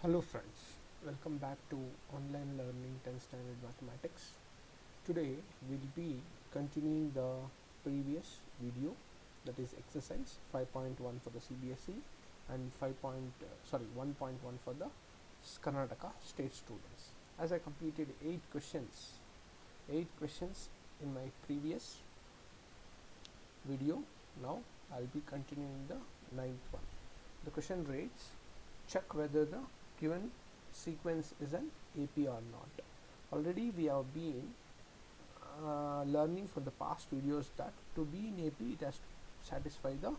Hello friends, welcome back to online learning 10th standard mathematics. Today we'll be continuing the previous video, that is exercise 5.1 for the CBSE and 1.1 for the Karnataka state students. As I completed 8 questions in my previous video, now I'll be continuing the ninth one. The question reads, check whether the given sequence is an AP or not. Already we have been learning from the past videos that to be in AP it has to satisfy the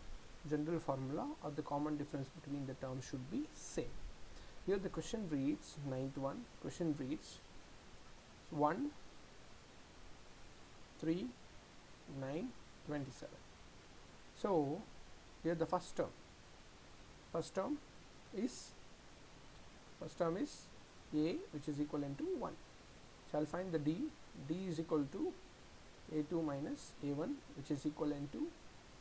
general formula, or the common difference between the terms should be same. Here the question reads, ninth one, question reads 1, 3, 9, 27. So here the first term is a, which is equivalent to 1. So I'll find the d is equal to a2 minus a1, which is equivalent to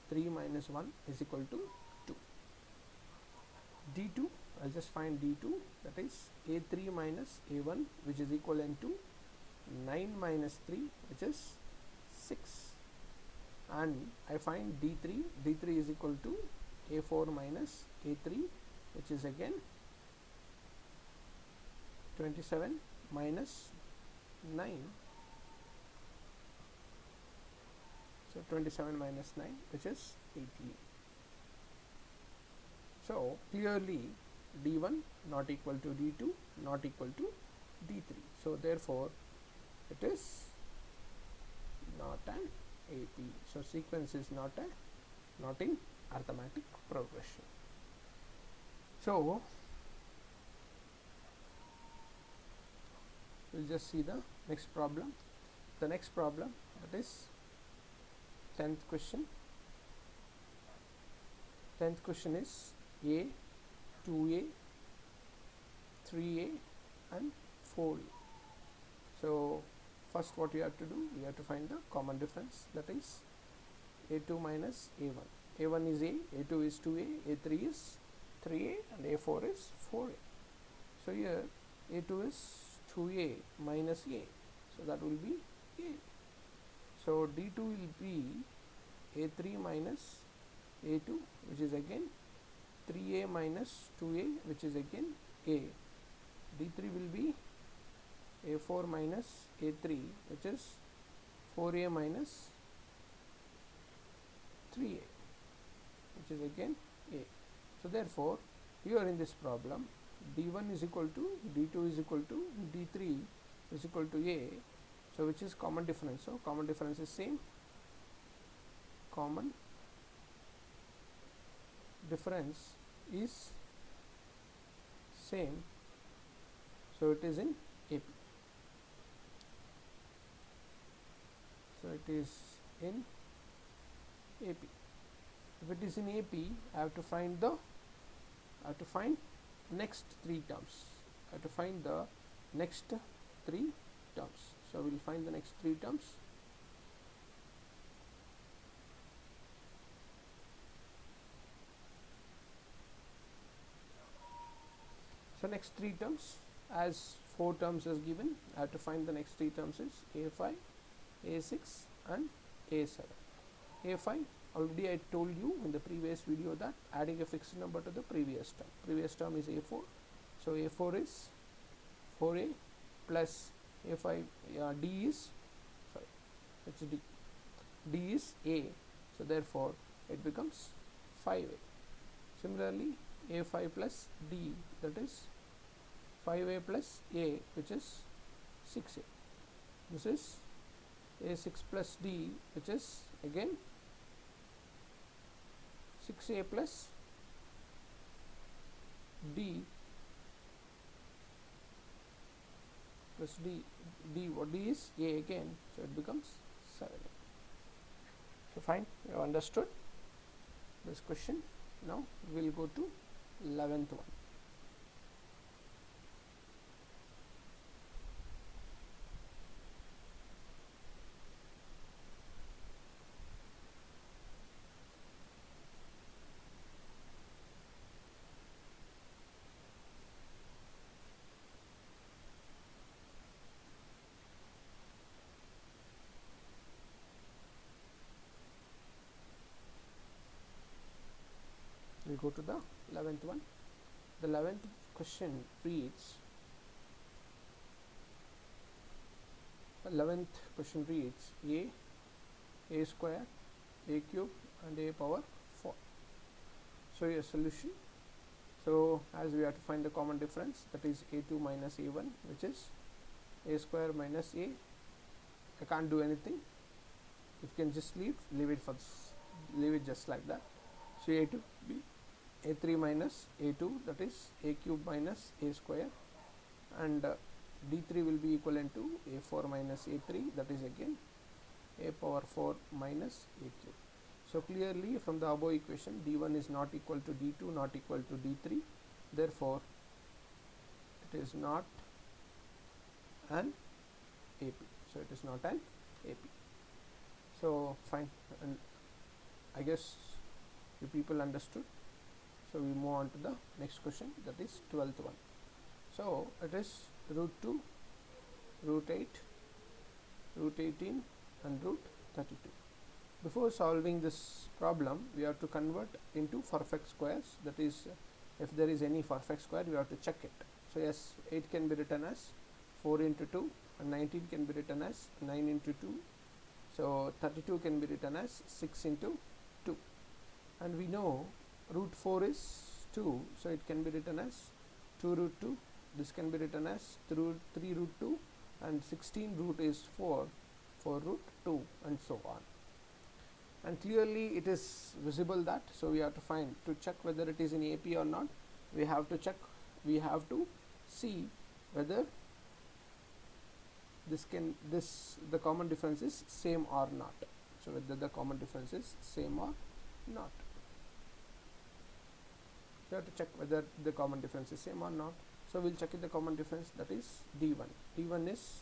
3 minus 1 is equal to 2. d2, I'll just find d2, that is a3 minus a1, which is equivalent to 9 minus 3, which is 6. And I find d3 is equal to a4 minus a3, which is again 27 minus 9. So 27 minus 9, which is 18. So clearly d1 not equal to d2 not equal to d3. So therefore it is not an AP. So sequence is not in arithmetic progression. So we'll just see the next problem. The next problem, that is 10th question. 10th question is A, 2A, 3A and 4A. So first what you have to do, you have to find the common difference, that is a2 minus a1. a1 is a, a2 is 2a, a3 is 3a and a4 is 4a. So here a2 is 2a minus a, so that will be a. So d2 will be a3 minus a2, which is again 3a minus 2a, which is again a. d3 will be a4 minus a3, which is 4a minus 3a, which is again a. So therefore here in this problem d1 is equal to d2 is equal to d3 is equal to a. So which is common difference? So common difference is same. Common difference is same. So it is in AP. So it is in AP. If it is in AP, I have to find next three terms. I have to find the next three terms. So we will find the next three terms. So next three terms, as 4 terms is given, I have to find the next three terms is a5, a6 and a7. a5, already I told you in the previous video that adding a fixed number to the previous term is a4. So a4 is 4a plus a5, d is, sorry, it's d is a, so therefore it becomes 5a. Similarly a5 plus d, that is 5a plus a, which is 6a. This is a6 plus d, which is again 6a plus d plus d, what d is a again, so it becomes 7a. So fine, you have understood this question. Now we will go to 11th one. we'll go to the 11th one. The 11th question reads, a square, a cube and a power 4. So your solution. So as we have to find the common difference, that is a2 minus a1, which is a square minus a. I can't do anything. If you can just leave it just like that. So a2 be a3 minus a2, that is a cube minus a square, and d3 will be equivalent to a4 minus a3, that is again a power 4 minus a cube. So clearly from the above equation, d1 is not equal to d2, not equal to d3, therefore it is not an AP. So it is not an AP. So fine, and I guess you people understood. So we move on to the next question, that is 12th one. So it is root 2, root 8, root 18 and root 32. Before solving this problem, we have to convert into perfect squares. That is, if there is any perfect square, we have to check it. So yes, 8 can be written as 4 into 2, and 19 can be written as 9 into 2. So 32 can be written as 6 into 2. And we know root 4 is 2, so it can be written as 2 root 2. This can be written as 3 root 2, and 16 root is 4 root 2, and so on. And clearly it is visible that, so we have to check whether it is in AP or not. We have to see whether the common difference is same or not. So whether the common difference is same or not. We have to check whether the common difference is same or not. So we'll check it, the common difference, that is d1. d1 is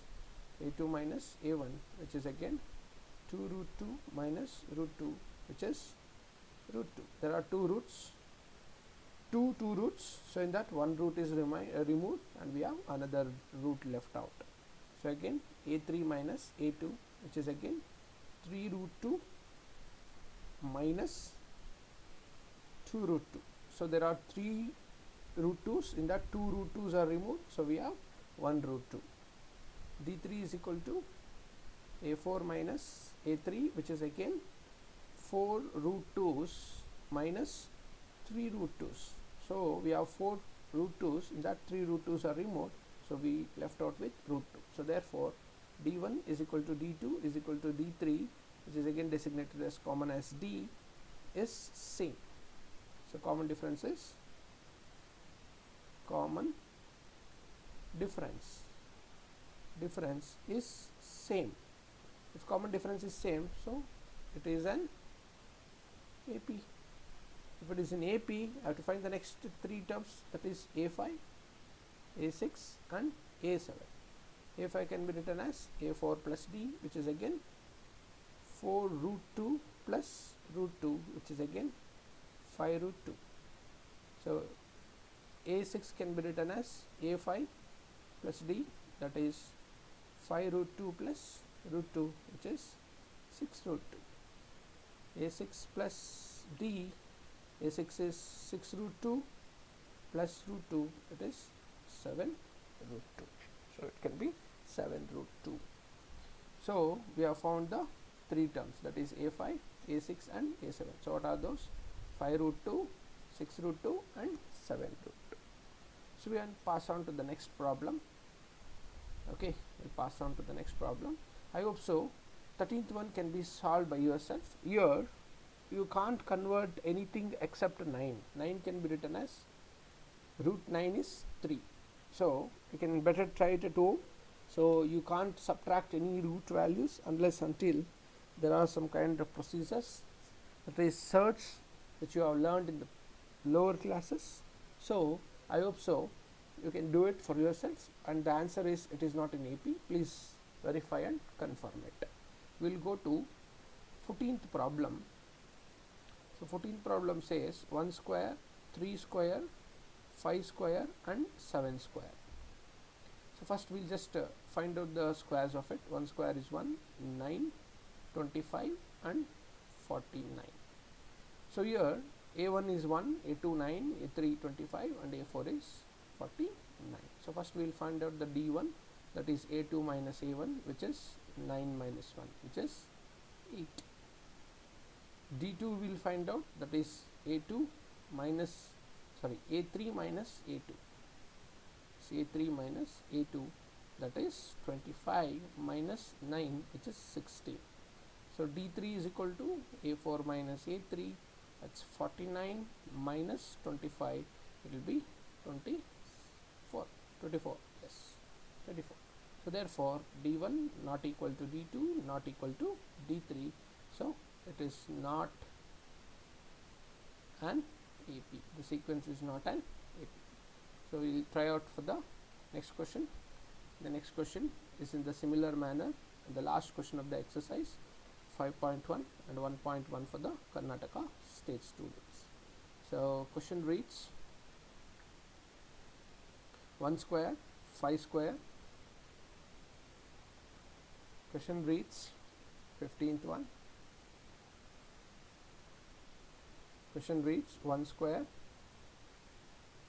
a2 minus a1, which is again 2 root 2 minus root 2, which is root 2. There are two roots, two roots, so in that one root is removed and we have another root left out. So again a3 minus a2, which is again 3 root 2 minus 2 root 2. So there are 3 root 2's, in that 2 root 2's are removed, so we have 1 root 2. d3 is equal to a4 minus a3, which is again 4 root 2's minus 3 root 2's. So we have 4 root 2's, in that 3 root 2's are removed, so we left out with root 2. So therefore d1 is equal to d2 is equal to d3, which is again designated as common as d, is same. So common difference is difference is same. If common difference is same, so it is an AP. If it is in AP, I have to find the next 3 terms, that is a5, a6 and a7. a5 can be written as a4 plus d, which is again 4 root 2 plus root 2, which is again 5 root 2. So a6 can be written as a5 plus d, that is 5 root 2 plus root 2, which is 6 root 2. a6 plus d, a6 is 6 root 2 plus root 2, it is 7 root 2. So it can be 7 root 2. So we have found the 3 terms, that is a5, a6 and a7. So what are those? 5 root 2, 6 root 2 and 7 root 2. So we will pass on to the next problem. Okay, we'll pass on to the next problem. I hope so. 13th one can be solved by yourself. Here you can't convert anything except 9. 9 can be written as root 9 is 3. So you can better try it at home. So you can't subtract any root values unless until there are some kind of procedures, that is search, which you have learned in the lower classes. So I hope so you can do it for yourself, and the answer is it is not in AP. Please verify and confirm it. We will go to 14th problem. So 14th problem says 1 square, 3 square, 5 square and 7 square. So first we will just find out the squares of it. 1 square is 1, 9, 25 and 49. So here A1 is 1, A2 9, A3 25 and A4 is 49. So first we will find out the D1, that is A2 minus A1, which is 9 minus 1, which is 8. D2 we will find out, that is A2 minus, sorry, A3 minus A2. So A3 minus A2, that is 25 minus 9, which is 16. So D3 is equal to A4 minus A3, that's 49 minus 25, it will be 24, yes, 24. So therefore D1 not equal to D2, not equal to D3, so it is not an AP. The sequence is not an AP. So we will try out for the next question. The next question is in the similar manner, the last question of the exercise 5.1 and 1.1 for the Karnataka state students. So question reads 1 square, 5 square. Question reads 15th one. Question reads 1 square,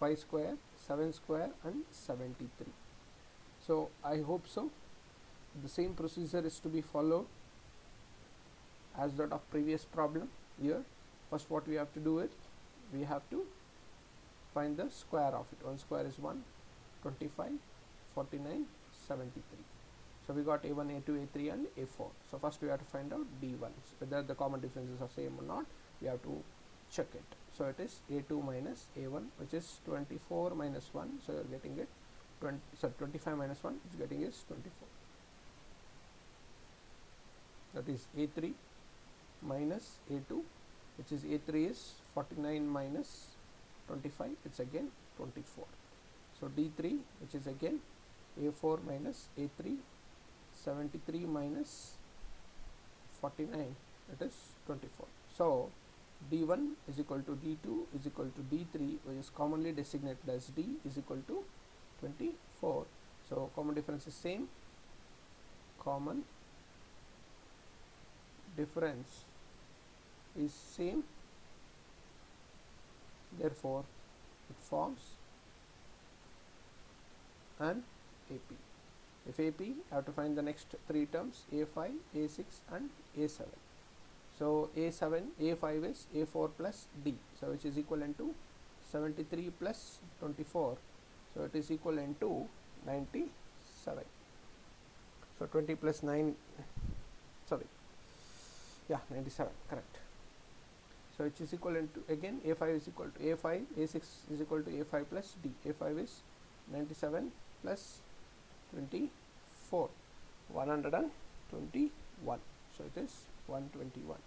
5 square, 7 square and 73. So I hope so. The same procedure is to be followed as that of previous problem here. First what we have to do is, we have to find the square of it. 1 square is 1, 25, 49, 73. So we got A1, A2, A3 and A4. So first we have to find out D1, whether the common differences are same or not. We have to check it. So it is A2 minus A1, which is 24 minus 1. So you are getting it 25 minus 1 is getting is 24. That is A3 minus A2, which is A3 is 49 minus 25, it's again 24. So D3, which is again A4 minus A3, 73 minus 49, it is 24. So D1 is equal to D2 is equal to D3, which is commonly designated as D, is equal to 24. So common difference is same. Common difference is same, therefore it forms an AP. If AP, I have to find the next three terms, A5, A6 and A7. So A5 is A4 plus D, so which is equivalent to 73 plus 24, so it is equivalent to 97. So 20 plus 9, sorry, yeah, 97, correct. So it is equivalent to, again A5 is equal to A5, A6 is equal to A5 plus D. A5 is 97 plus 24, 121. So it is 121.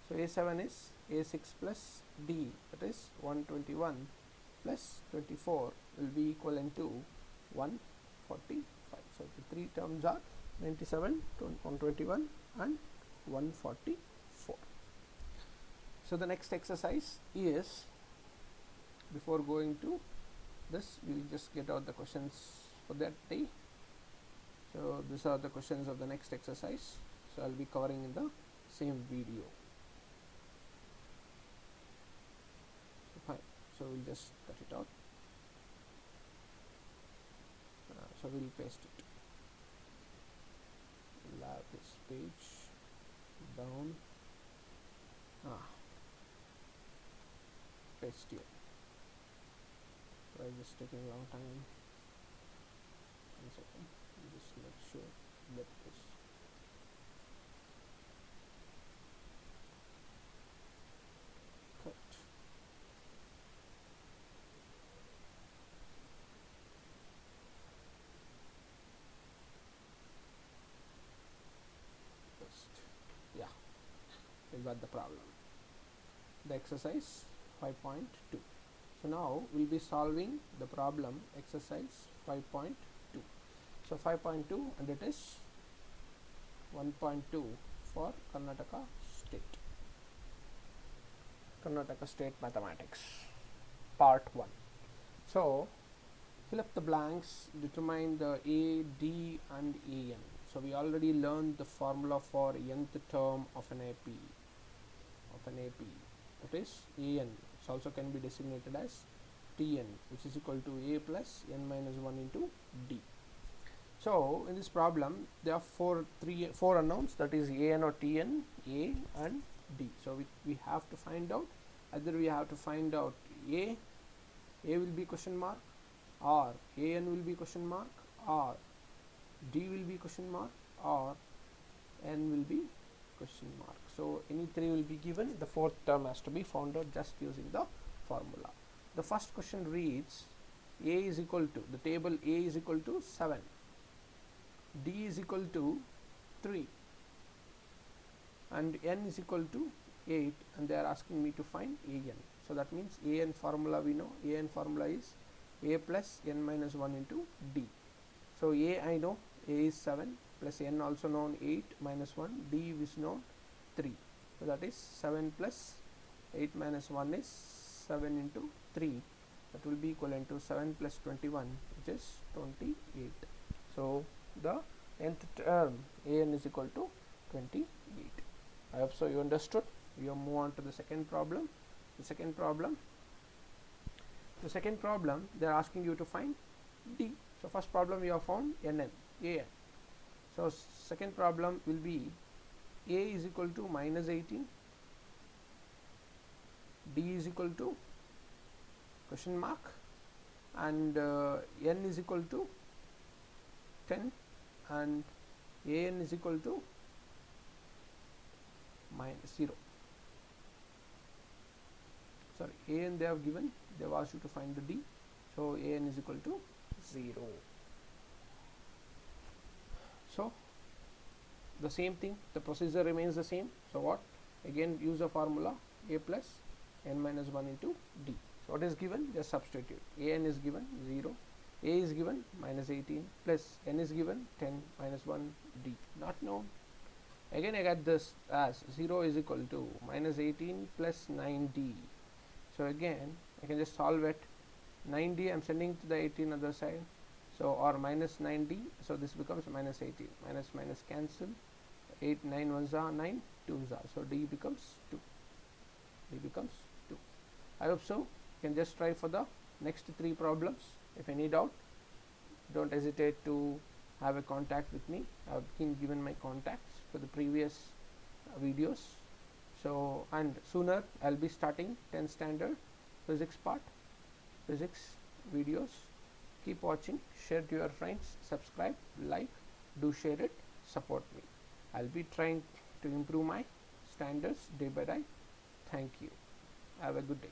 So A7 is A6 plus D, that is 121 plus 24 will be equivalent to 145. So the three terms are 97, 121 and 144. So the next exercise is, before going to this, we will just get out the questions for that day. So these are the questions of the next exercise. So I will be covering in the same video. So fine. So we'll just cut it out. So we'll paste it. We'll have this page down. Paste here. Why is this taking a long time? 1 second. Just make sure that this. Cut. Paste. Yeah, we got the problem. The exercise 5.2. So now we'll be solving the problem exercise 5.2. So 5.2, and it is 1.2 for Karnataka State Mathematics Part 1. So fill up the blanks, determine the A, D and AN. So we already learned the formula for nth term of an AP. that is an. It also can be designated as Tn, which is equal to a plus n minus 1 into d. So in this problem there are four unknowns, that is an or Tn, a and d. So we have to find out, either we have to find out a will be question mark, or an will be question mark, or d will be question mark, or n will be question mark. So any three will be given. The fourth term has to be found out just using the formula. The first question reads a is equal to, the table a is equal to 7, d is equal to 3 and n is equal to 8, and they are asking me to find an. So that means an formula, we know an formula is a plus n minus 1 into d. So a I know, a is 7 plus n also known 8 minus 1, d is known 3. So that is 7 plus 8 minus 1 is 7 into 3. That will be equivalent to 7 plus 21, which is 28. So the nth term an is equal to 28. I hope so you understood. We will move on to the second problem. The second problem they are asking you to find d. So first problem we have found an. So second problem will be a is equal to minus 18, d is equal to question mark, and n is equal to 10, and an is equal to minus 0. Sorry, an they have given, they have asked you to find the d. So an is equal to 0. So the same thing, the procedure remains the same. So what? Again use the formula a plus n minus 1 into d. So what is given? Just substitute. An is given 0, a is given minus 18, plus n is given 10 minus 1 d, not known. Again I got this as 0 is equal to minus 18 plus 9d. So again I can just solve it. 9d I am sending to the 18 other side, so or minus 9d, so this becomes minus 18. Minus minus cancel, 8 9 1s are 9, 2s are, so d becomes 2. D becomes 2. I hope so. You can just try for the next 3 problems. If any doubt, don't hesitate to have a contact with me. I have been given my contacts for the previous videos. So and sooner I'll be starting 10th standard physics part, physics videos. Keep watching, share to your friends, subscribe, like, do share it, support me. I'll be trying to improve my standards day by day. Thank you. Have a good day.